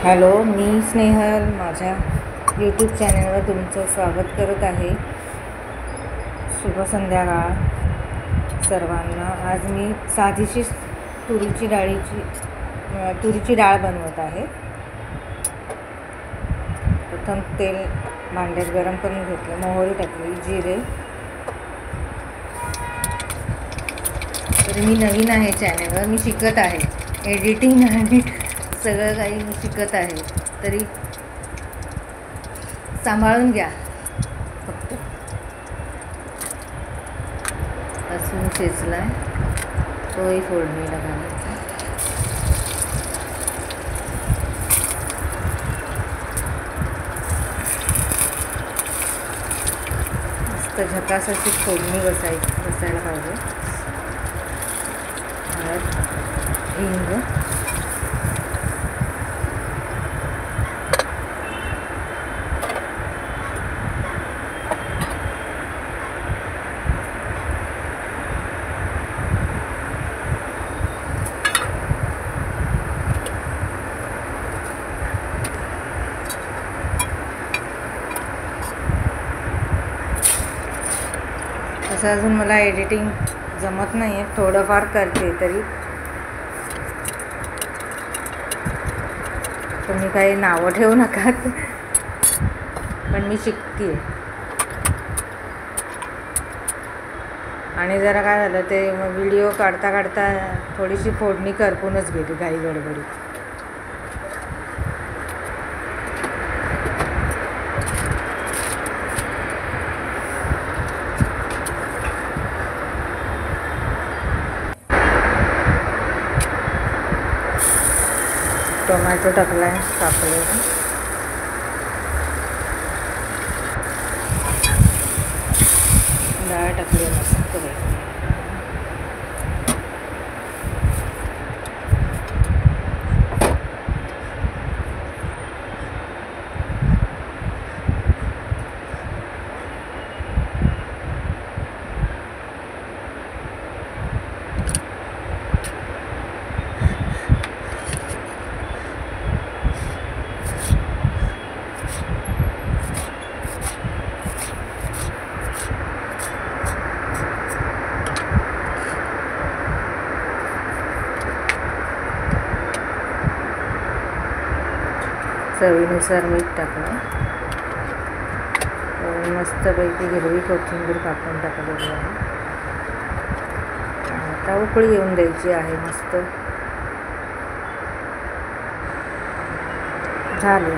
Hello, मी स्नेहल माझ्या YouTube चॅनलवर तुमचं स्वागत करत आहे. शुभ संध्याकाळ सर्वांना. आज मी साधीशी तुरीची डाळ बनवत आहे. प्रथम तेल भांड्यात गरम करून घेतलं, मोहरी टाकली, जिरे. तरी मी नवीन आहे चॅनलवर, मी शिकत आहे एडिटिंग आणि सगळं काही मी शिकत आहे, तरी सांभाळून घ्या. फक्त लसूण चेचलाय, तोही फोडणीला घालायचा. मस्त झकास अशी फोडणी बसायला पाहिजे. हिंग, असं अजून मला एडिटिंग जमत नाही आहे, थोडंफार करते. तरी तुम्ही काही नावं ठेवू नका, पण मी शिकते. आणि जरा काय झालं, ते मग व्हिडिओ काढता काढता थोडीशी फोडणी करपूनच गेली घाई गडबडीत. टोमॅटो टाकला आहे कापलेला, डाळ टाकली मस्त पैकी. चवीनुसार मीठ टाकलं. मस्तपैकी हिरवी कोथिंबीर कापून टाकलेली आहे. आता उकळी येऊन द्यायची आहे. मस्त झाली.